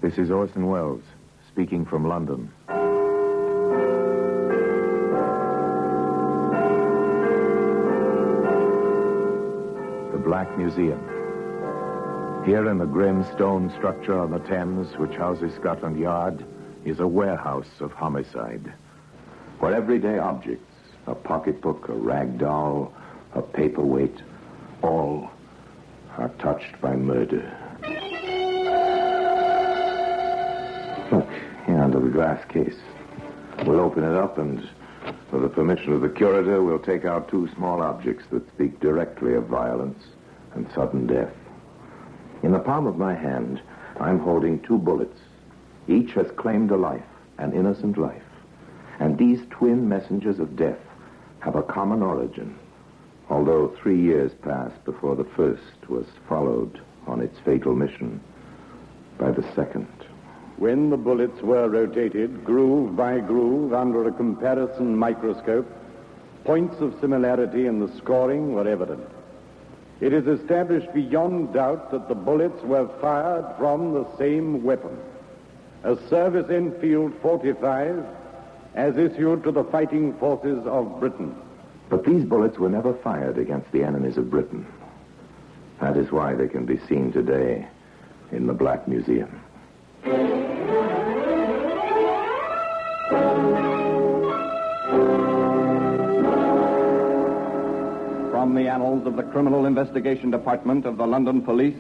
This is Orson Welles, speaking from London. The Black Museum. Here in the grim stone structure on the Thames, which houses Scotland Yard, is a warehouse of homicide. Where everyday objects, a pocketbook, a rag doll, a paperweight, all are touched by murder. Look, here under the glass case. We'll open it up and, with the permission of the curator, we'll take out two small objects that speak directly of violence and sudden death. In the palm of my hand, I'm holding two bullets. Each has claimed a life, an innocent life. And these twin messengers of death have a common origin, although 3 years passed before the first was followed on its fatal mission by the second. When the bullets were rotated, groove by groove, under a comparison microscope, points of similarity in the scoring were evident. It is established beyond doubt that the bullets were fired from the same weapon, a Service Enfield 45, as issued to the fighting forces of Britain. But these bullets were never fired against the enemies of Britain. That is why they can be seen today in the Black Museum. From the annals of the Criminal Investigation Department of the London Police,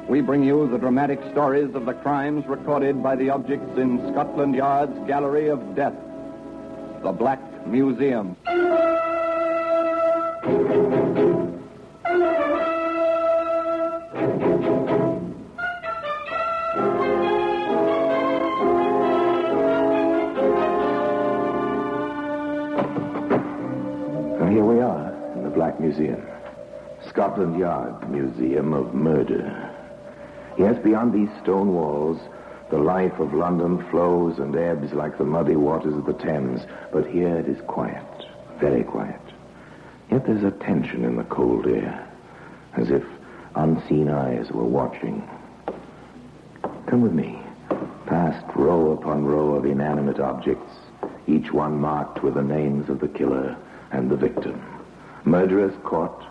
we bring you the dramatic stories of the crimes recorded by the objects in Scotland Yard's Gallery of Death, the Black Museum. And here we are in the Black Museum. Scotland Yard Museum of Murder. Yes, beyond these stone walls, the life of London flows and ebbs like the muddy waters of the Thames. But here it is quiet, very quiet. Yet there's a tension in the cold air, as if unseen eyes were watching. Come with me, past row upon row of inanimate objects, each one marked with the names of the killer and the victim. Murderers caught,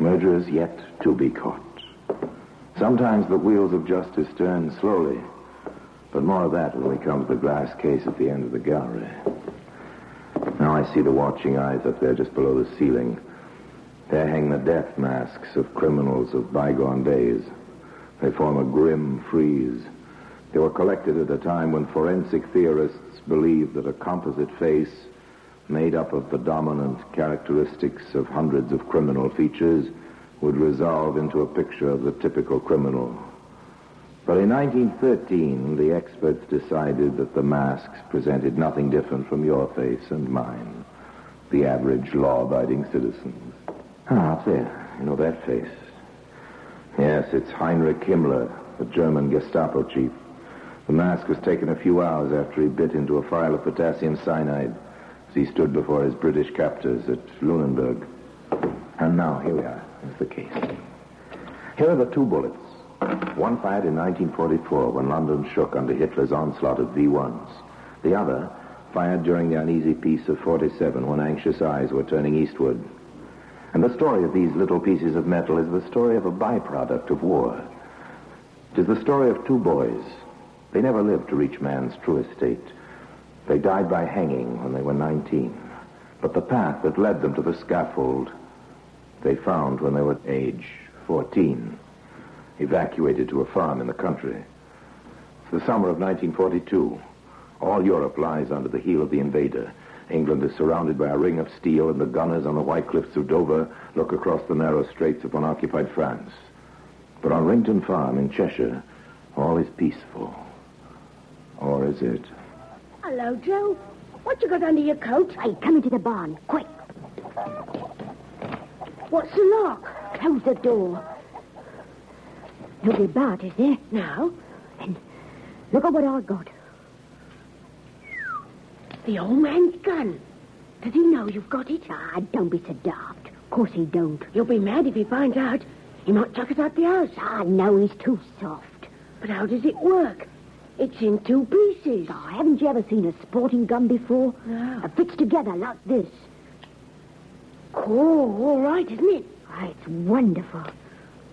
murderers yet to be caught. Sometimes the wheels of justice turn slowly, but more of that when we come to the glass case at the end of the gallery. Now I see the watching eyes up there just below the ceiling. There hang the death masks of criminals of bygone days. They form a grim frieze. They were collected at a time when forensic theorists believed that a composite face made up of the dominant characteristics of hundreds of criminal features would resolve into a picture of the typical criminal. But in 1913, the experts decided that the masks presented nothing different from your face and mine, the average law-abiding citizens. Up there, you know that face? Yes, it's Heinrich Himmler, the German Gestapo chief. The mask was taken a few hours after he bit into a phial of potassium cyanide as he stood before his British captors at Lunenburg. And now, here we are. Here's the case. Here are the two bullets. One fired in 1944 when London shook under Hitler's onslaught of V-1s. The other fired during the uneasy peace of 47 when anxious eyes were turning eastward. And the story of these little pieces of metal is the story of a byproduct of war. It is the story of two boys. They never lived to reach man's true estate. They died by hanging when they were 19. But the path that led them to the scaffold, they found when they were age 14, evacuated to a farm in the country. It's the summer of 1942. All Europe lies under the heel of the invader. England is surrounded by a ring of steel, and the gunners on the white cliffs of Dover look across the narrow straits upon occupied France. But on Rington Farm in Cheshire, all is peaceful. Or is it? Hello, Joe. What you got under your coat? Hey, come into the barn, quick. What's the lock? Close the door. Nobody about, is there? No. Then look at what I got. The old man's gun. Does he know you've got it? Ah, don't be so daft. Of course he don't. You'll be mad if he finds out. He might chuck us out the house. Ah, no, he's too soft. But how does it work? It's in two pieces. Oh, haven't you ever seen a sporting gun before? No. It fits together like this. Oh, all right, isn't it? Oh, it's wonderful.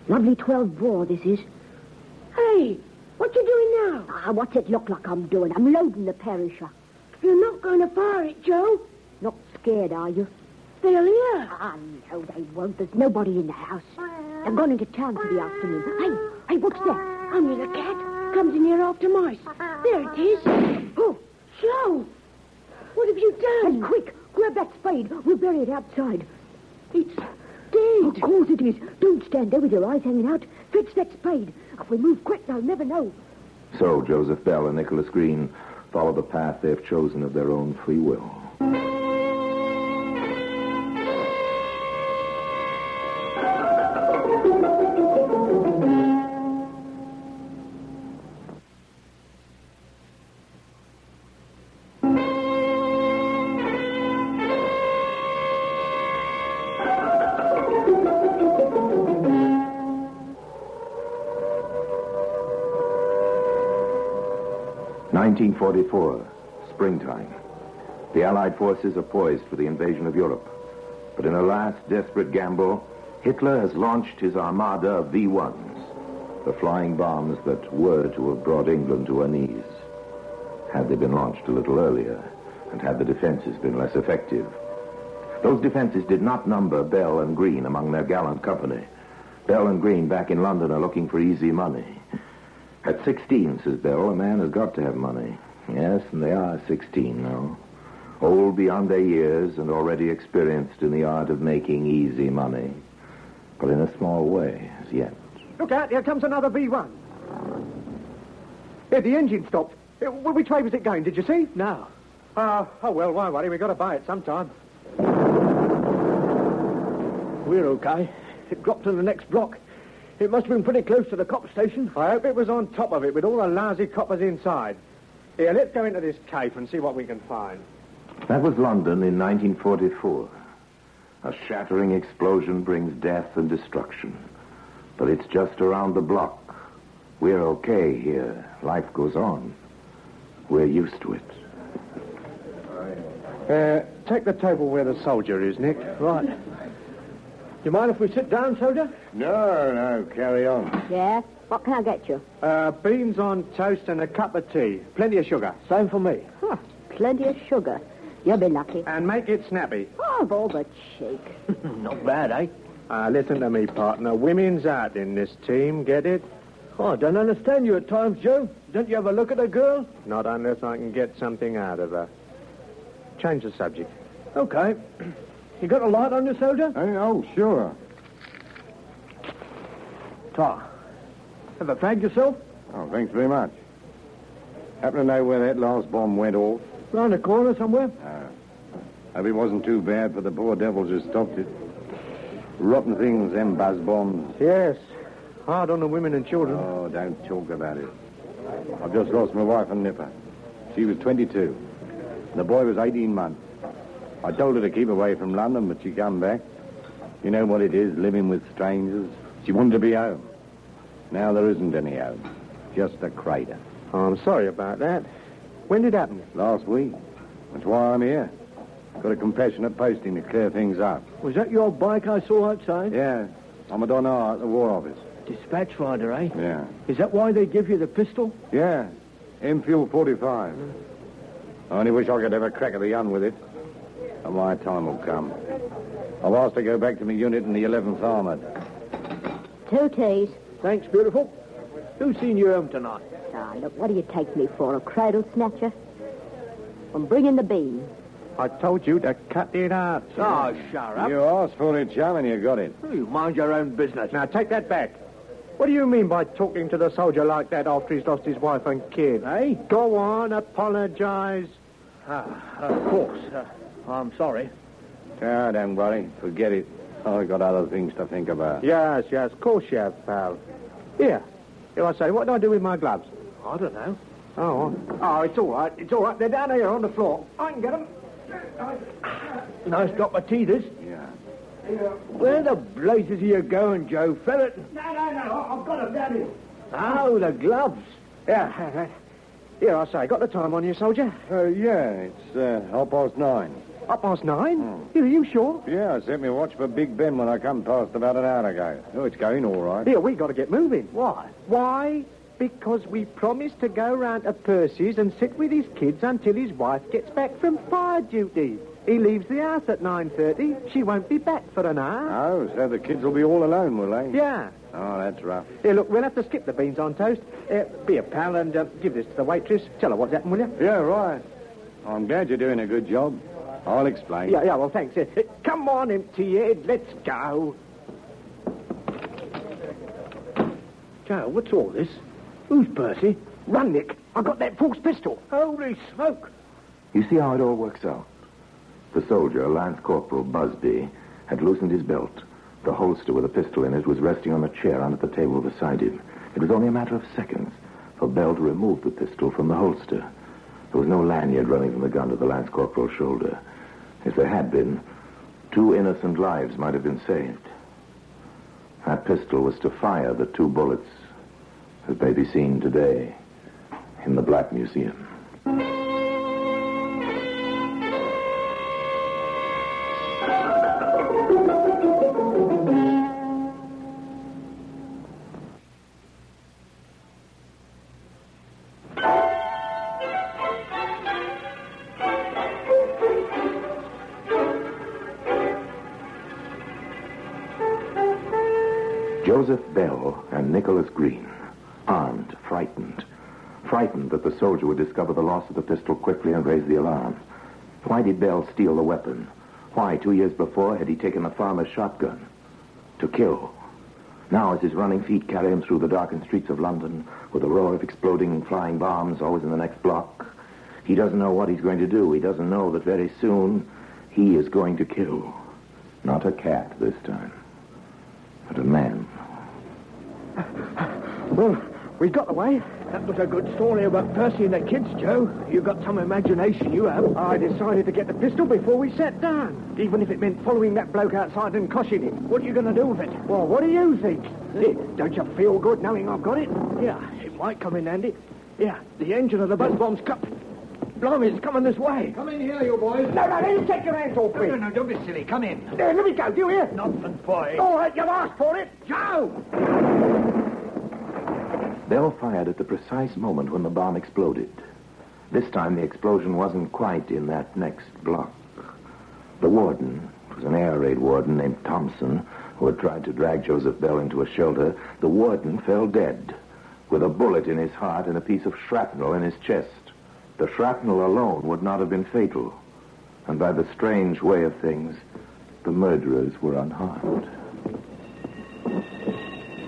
Lovely 12 bore, this is. Hey, what you doing now? Ah, what's it look like I'm doing? I'm loading the perisher. You're not going to fire it, Joe. Not scared, are you? They'll hear. Ah, no, they won't. There's nobody in the house. They've gone into town for the afternoon. Hey, what's that? Only the cat comes in here after mice. There it is. Oh, Joe. What have you done? Hey, quick, grab that spade. We'll bury it outside. It's dead. Of course it is. Don't stand there with your eyes hanging out. Fetch that spade. If we move quick, they'll never know. So Joseph Bell and Nicholas Green follow the path they've chosen of their own free will. "1944, springtime. The Allied forces are poised for the invasion of Europe. But in a last desperate gamble, Hitler has launched his armada of V-1s, the flying bombs that were to have brought England to her knees. Had they been launched a little earlier, and had the defenses been less effective. Those defenses did not number Bell and Green among their gallant company. Bell and Green back in London are looking for easy money. At 16, says Bell, a man has got to have money. Yes, and they are 16 now. Old beyond their years and already experienced in the art of making easy money. But in a small way, as yet. Look out, here comes another V1. Here, the engine stopped. Which way was it going, did you see? No. Oh, well, why worry? We've got to buy it sometime. We're okay. It dropped to the next block. It must have been pretty close to the cop station. I hope it was on top of it with all the lousy coppers inside. Here, let's go into this cave and see what we can find. That was London in 1944. A shattering explosion brings death and destruction. But it's just around the block. We're okay here. Life goes on. We're used to it. Take the table where the soldier is, Nick. Right. You mind if we sit down, soldier? No, carry on. Yeah? What can I get you? Beans on toast and a cup of tea. Plenty of sugar. Same for me. Huh, plenty of sugar. You'll be lucky. And make it snappy. Oh, of all but cheek. Not bad, eh? Listen to me, partner. Women's out in this team, get it? Oh, I don't understand you at times, Joe. Don't you ever look at a girl? Not unless I can get something out of her. Change the subject. Okay. You got a light on you, soldier? Oh, sure. Tar. Ever fagged yourself? Oh, thanks very much. Happen to know where that last bomb went off? Round the corner somewhere? Hope it wasn't too bad for the poor devils who stopped it. Rotten things, them buzz bombs. Yes. Hard on the women and children. Oh, don't talk about it. I've just lost my wife and nipper. She was 22. The boy was 18 months. I told her to keep away from London, but she come back. You know what it is, living with strangers. She wanted to be home. Now there isn't any home. Just a crater. Oh, I'm sorry about that. When did it happen? Last week. That's why I'm here. Got a compassionate posting to clear things up. Was that your bike I saw outside? Yeah. I'm a Donner at the War Office. Dispatch rider, eh? Yeah. Is that why they give you the pistol? Yeah. M-Fuel 45. I only wish I could have a crack at the gun with it. But my time will come. I've asked to go back to my unit in the 11th Armoured. 2 teas. Thanks, beautiful. Who's seen you home tonight? Ah, look, what do you take me for, a cradle snatcher? I'm bringing the bean. I told you to cut it out. Oh, shut up. You asked for it, chum, and you got it. You mind your own business. Now, take that back. What do you mean by talking to the soldier like that after he's lost his wife and kid, eh? Go on, apologize. Of course. I'm sorry. Ah, don't worry. Forget it. I've got other things to think about. Yes, of course you have, pal. Here I say, what do I do with my gloves? I don't know. Oh, it's all right. It's all right. They're down here on the floor. I can get them. Nice drop of tea, this. Yeah. Where the blazes are you going, Joe? Ferret? No. I've got them down here. Oh, the gloves. Yeah. Here, I say, got the time on you, soldier? Yeah, it's 9:30. 9:30? Are you sure? Yeah, I set me watch for Big Ben when I come past about an hour ago. Oh, it's going all right. Here, we got to get moving. Why? Why? Because we promised to go round to Percy's and sit with his kids until his wife gets back from fire duty. He leaves the house at 9:30. She won't be back for an hour. Oh, so the kids will be all alone, will they? Yeah. Oh, that's rough. Here, look, we'll have to skip the beans on toast. Be a pal and give this to the waitress. Tell her what's happened, will you? Yeah, right. I'm glad you're doing a good job. I'll explain. Yeah, well, thanks. Come on, empty head, let's go. Joe, what's all this? Who's Percy? Run, Nick. I've got that false pistol. Holy smoke. You see how it all works out? The soldier, Lance Corporal Busby, had loosened his belt. The holster with a pistol in it was resting on the chair under the table beside him. It was only a matter of seconds for Bell to remove the pistol from the holster. There was no lanyard running from the gun to the Lance Corporal's shoulder. If there had been, 2 innocent lives might have been saved. That pistol was to fire the 2 bullets that may be seen today in the Black Museum. Joseph Bell and Nicholas Green, armed, frightened that the soldier would discover the loss of the pistol quickly and raise the alarm. Why did Bell steal the weapon? Why, 2 years before, had he taken the farmer's shotgun? To kill. Now, as his running feet carry him through the darkened streets of London, with a roar of exploding and flying bombs always in the next block, he doesn't know what he's going to do. He doesn't know that very soon he is going to kill. Not a cat this time, but a man. Well, we got away. That was a good story about Percy and the kids, Joe. You got some imagination, you have. I decided to get the pistol before we sat down, even if it meant following that bloke outside and coshing him. What are you going to do with it? Well, what do you think? Don't you feel good knowing I've got it? Yeah, it might come in handy. Yeah, the engine of the buzz bomb's cut. Blimey, it's coming this way. Come in here, you boys. No, don't take your hands off me. No, don't be silly. Come in. There, let me go. Do you hear? Nothing, boy. All right, you've asked for it. Joe! Bell fired at the precise moment when the bomb exploded. This time the explosion wasn't quite in that next block. The warden, it was an air raid warden named Thompson, who had tried to drag Joseph Bell into a shelter, the warden fell dead, with a bullet in his heart and a piece of shrapnel in his chest. The shrapnel alone would not have been fatal, and by the strange way of things, the murderers were unharmed.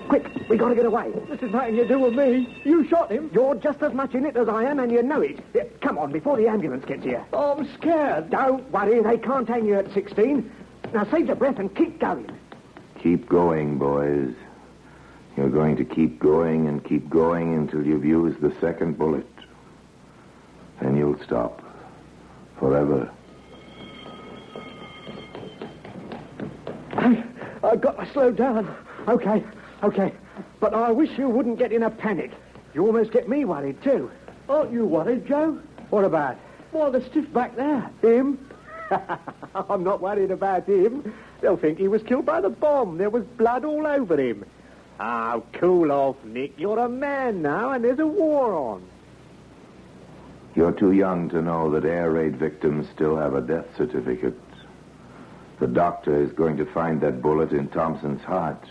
Quick, we got to get away. This is nothing to do with me. You shot him. You're just as much in it as I am, and you know it. Come on, before the ambulance gets here. Oh, I'm scared. Don't worry, they can't hang you at 16. Now save your breath and keep going. Keep going, boys. You're going to keep going and keep going until you've used the second bullet. Then you'll stop. Forever. I've got to slow down. Okay. But I wish you wouldn't get in a panic. You almost get me worried, too. Aren't you worried, Joe? What about? Why, the stiff back there. Him? I'm not worried about him. They'll think he was killed by the bomb. There was blood all over him. Oh, cool off, Nick. You're a man now, and there's a war on. You're too young to know that air raid victims still have a death certificate. The doctor is going to find that bullet in Thompson's heart,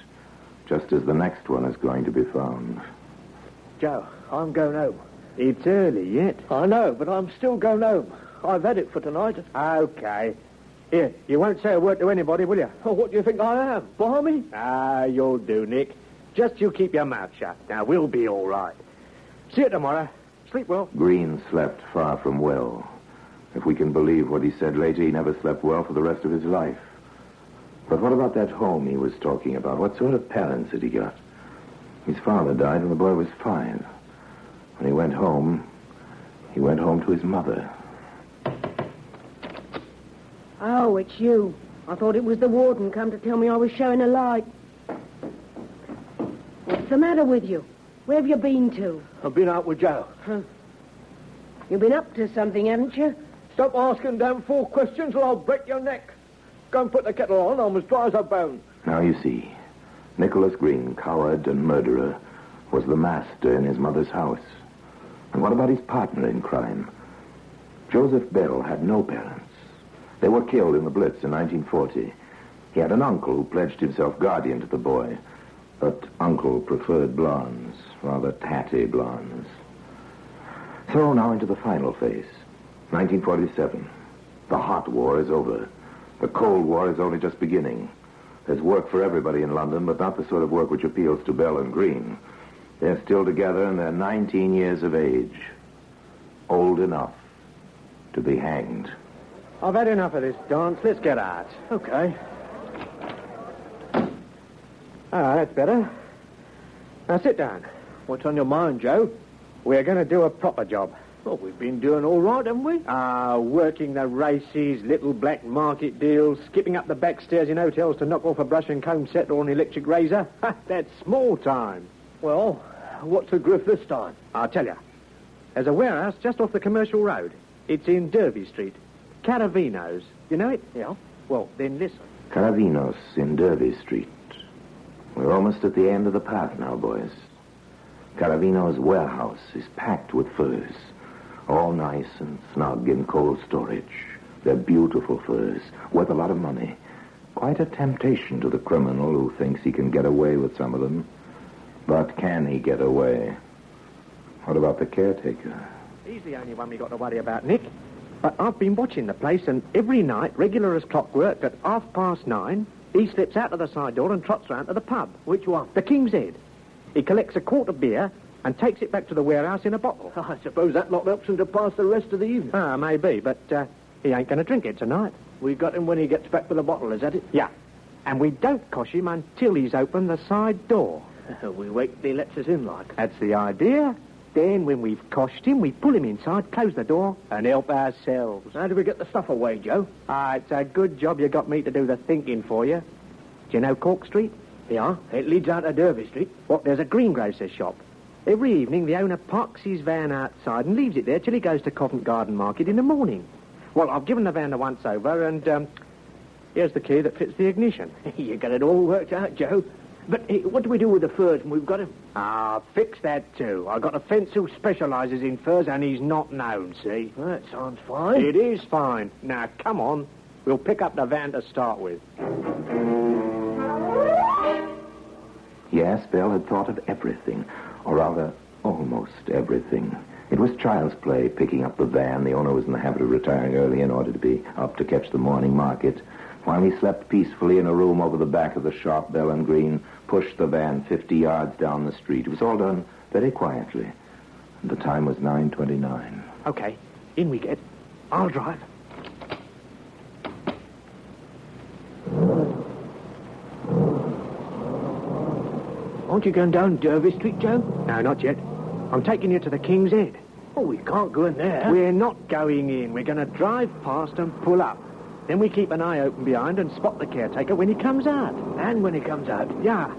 just as the next one is going to be found. Joe, I'm going home. It's early yet. I know, but I'm still going home. I've had it for tonight. Okay. Here, you won't say a word to anybody, will you? Oh, what do you think I am? Barmy? You'll do, Nick. Just you keep your mouth shut. Now, we'll be all right. See you tomorrow. Sleep well. Green slept far from well. If we can believe what he said later, he never slept well for the rest of his life. But what about that home he was talking about? What sort of parents had he got? His father died when the boy was 5. When he went home to his mother. Oh, it's you. I thought it was the warden come to tell me I was showing a light. What's the matter with you? Where have you been to? I've been out with Joe. Huh. You've been up to something, haven't you? Stop asking damn fool questions or I'll break your neck. Go and put the kettle on. I'm as dry as a bone. Now you see, Nicholas Green, coward and murderer, was the master in his mother's house. And what about his partner in crime? Joseph Bell had no parents. They were killed in the Blitz in 1940. He had an uncle who pledged himself guardian to the boy, but Uncle preferred blondes, rather tatty blondes. So now into the final phase. 1947. The hot war is over. The Cold War is only just beginning. There's work for everybody in London, but not the sort of work which appeals to Bell and Green. They're still together and they're 19 years of age. Old enough to be hanged. I've had enough of this dance. Let's get out. Okay. That's better. Now sit down. What's on your mind, Joe? We're going to do a proper job. Well, we've been doing all right, haven't we? Working the races, little black market deals, skipping up the back stairs in hotels to knock off a brush and comb set or an electric razor. That's small time. Well, what's the griff this time? I'll tell you. There's a warehouse just off the commercial road. It's in Derby Street. Caravino's. You know it? Yeah. Well, then listen. Caravinos in Derby Street. We're almost at the end of the path now, boys. Caravino's warehouse is packed with furs. All nice and snug in cold storage. They're beautiful furs, worth a lot of money. Quite a temptation to the criminal who thinks he can get away with some of them. But can he get away? What about the caretaker? He's the only one we got to worry about, Nick. But I've been watching the place, and every night, regular as clockwork, at 9:30, he slips out of the side door and trots round to the pub. Which one? The King's Head. He collects a quart of beer and takes it back to the warehouse in a bottle. I suppose that lot helps him to pass the rest of the evening. Maybe, but he ain't going to drink it tonight. We got him when he gets back with the bottle, is that it? Yeah. And we don't cosh him until he's opened the side door. We wait till he lets us in, like. That's the idea. Then, when we've coshed him, we pull him inside, close the door, and help ourselves. How do we get the stuff away, Joe? It's a good job you got me to do the thinking for you. Do you know Cork Street? Yeah, it leads out to Derby Street. Well, there's a greengrocer's shop. Every evening, the owner parks his van outside and leaves it there till he goes to Covent Garden Market in the morning. Well, I've given the van a once-over, and here's the key that fits the ignition. You got it all worked out, Joe. But what do we do with the furs when we've got him? Fix that too. I got a fence who specialises in furs, and he's not known, see? Well, that sounds fine. It is fine. Now, come on. We'll pick up the van to start with. Yes, Bell had thought of everything, or rather, almost everything. It was child's play, picking up the van. The owner was in the habit of retiring early in order to be up to catch the morning market. While he slept peacefully in a room over the back of the shop, Bell and Green pushed the van 50 yards down the street. It was all done very quietly. And the time was 9:29. Okay, in we get. I'll drive. Aren't you going down Derby Street, Joe? No, not yet. I'm taking you to the King's Head. Oh, we can't go in there. We're not going in. We're going to drive past and pull up. Then we keep an eye open behind and spot the caretaker when he comes out. And when he comes out? Yeah.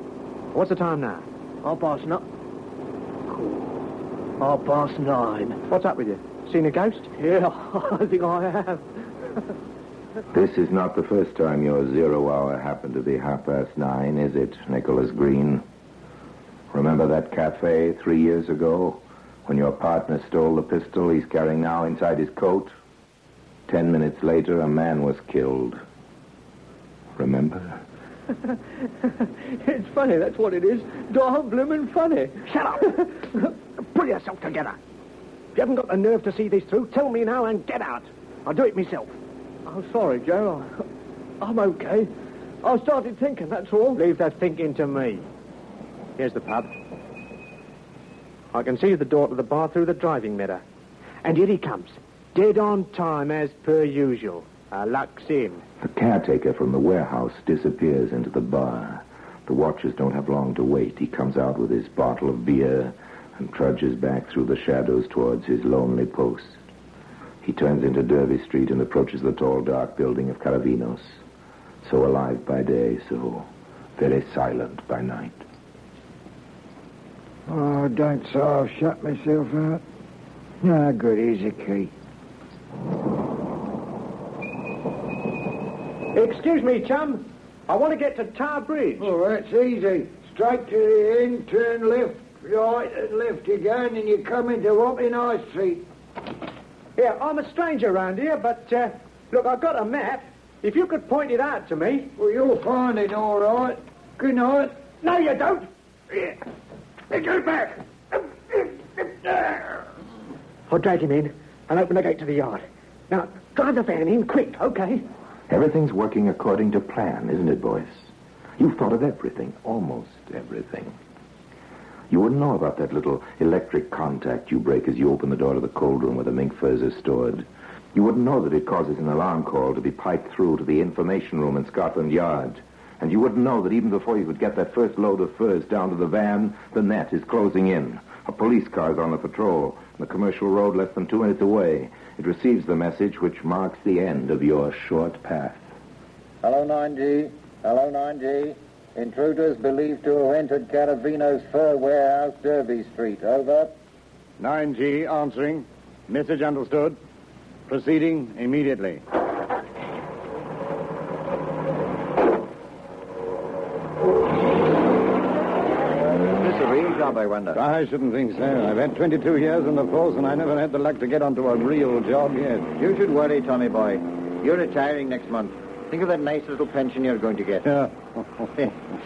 What's the time now? 9:30. Cool. 9:30. What's up with you? Seen a ghost? Yeah, I think I have. This is not the first time your 0 hour happened to be 9:30, is it, Nicholas Green? Remember that cafe 3 years ago when your partner stole the pistol he's carrying now inside his coat? 10 minutes later, a man was killed. Remember? It's funny, that's what it is. Darn bloomin' funny. Shut up! Pull yourself together. If you haven't got the nerve to see this through, tell me now and get out. I'll do it myself. I'm sorry, Joe. I'm okay. I started thinking, that's all. Leave that thinking to me. Here's the pub. I can see the door to the bar through the driving mirror. And here he comes. Dead on time, as per usual. Luck's in. The caretaker from the warehouse disappears into the bar. The watchers don't have long to wait. He comes out with his bottle of beer and trudges back through the shadows towards his lonely post. He turns into Derby Street and approaches the tall, dark building of Caravinos. So alive by day, so very silent by night. Oh, don't say I've shut myself out. Ah, good. Here's the key. Excuse me, chum. I want to get to Tower Bridge. Oh, that's easy. Straight to the inn, turn left, right and left again, and you come into Wapping High Street. Yeah, I'm a stranger around here, but, look, I've got a map. If you could point it out to me. Well, you'll find it all right. Good night. No, you don't. Yeah. Get back. I'll drag him in and open the gate to the yard. Now, drive the van in quick, okay? Everything's working according to plan, isn't it, boys? You've thought of everything, almost everything. You wouldn't know about that little electric contact you break as you open the door to the cold room where the mink furs are stored. You wouldn't know that it causes an alarm call to be piped through to the information room in Scotland Yard. And you wouldn't know that even before you could get that first load of furs down to the van, the net is closing in. A police car's on the patrol, and the commercial road less than 2 minutes away. It receives the message which marks the end of your short path. Hello, 9G. Hello, 9G. Intruders believed to have entered Caravino's fur warehouse, Derby Street. Over. 9G answering. Message understood. Proceeding immediately. This a real job, I wonder. I shouldn't think so. I've had 22 years in the force, and I never had the luck to get onto a real job yet. You should worry, Tommy boy. You're retiring next month. Think of that nice little pension you're going to get. Yeah.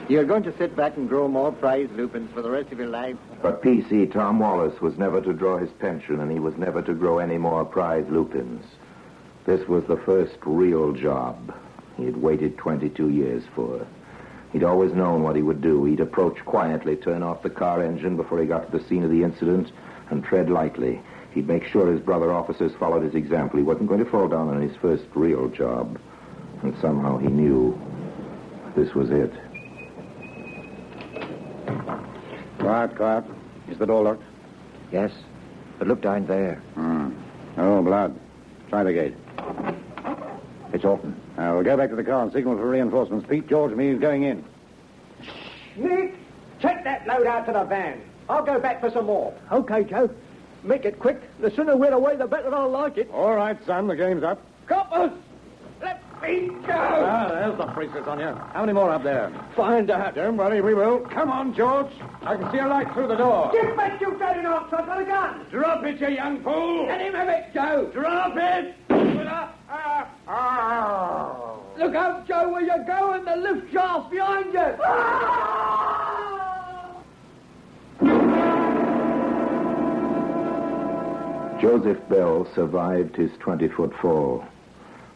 You're going to sit back and grow more prize lupins for the rest of your life. But PC Tom Wallace was never to draw his pension, and he was never to grow any more prize lupins. This was the first real job he had waited 22 years for. He'd always known what he would do. He'd approach quietly, turn off the car engine before he got to the scene of the incident, and tread lightly. He'd make sure his brother officers followed his example. He wasn't going to fall down on his first real job. And somehow he knew this was it. Quiet, quiet. Is the door locked? Yes, but look down there. Oh, blood. Try the gate. It's open. Now, we'll go back to the car and signal for reinforcements. Pete, George, and me is going in. Nick, take that load out to the van. I'll go back for some more. Okay, Joe. Make it quick. The sooner we're away, the better I'll like it. All right, son. The game's up. Coppers! Let me go! Ah, there's the priestess on you. How many more up there? Find out. Don't worry, we will. Come on, George. I can see a light through the door. Get back, you dirty knots. I've got a gun. Drop it, you young fool. Let him have it, Joe. Drop it. Look out, Joe, where you're going. The lift shaft's behind you. Joseph Bell survived his 20-foot fall.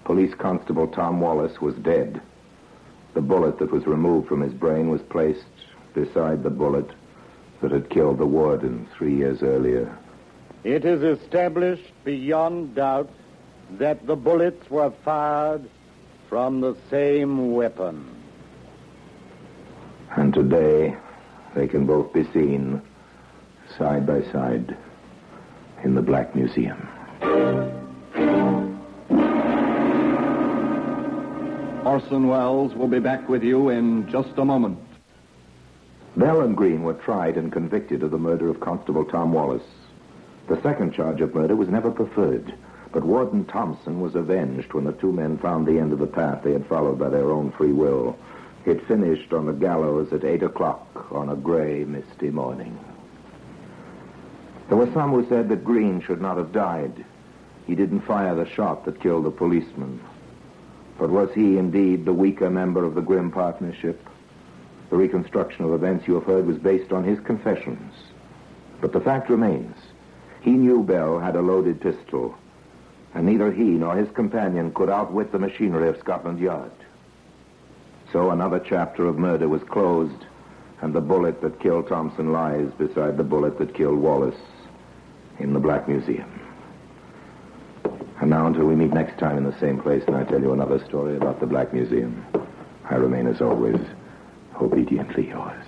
Police Constable Tom Wallace was dead. The bullet that was removed from his brain was placed beside the bullet that had killed the warden 3 years earlier. It is established beyond doubt that the bullets were fired from the same weapon. And today, they can both be seen side by side in the Black Museum. Orson Welles will be back with you in just a moment. Bell and Green were tried and convicted of the murder of Constable Tom Wallace. The second charge of murder was never preferred, but Warden Thompson was avenged when the two men found the end of the path they had followed by their own free will. It finished on the gallows at 8 o'clock on a gray, misty morning. There were some who said that Green should not have died. He didn't fire the shot that killed the policeman. But was he indeed the weaker member of the grim partnership? The reconstruction of events you have heard was based on his confessions. But the fact remains, he knew Bell had a loaded pistol, and neither he nor his companion could outwit the machinery of Scotland Yard. So another chapter of murder was closed, and the bullet that killed Thompson lies beside the bullet that killed Wallace in the Black Museum. And now, until we meet next time in the same place and I tell you another story about the Black Museum, I remain, as always, obediently yours.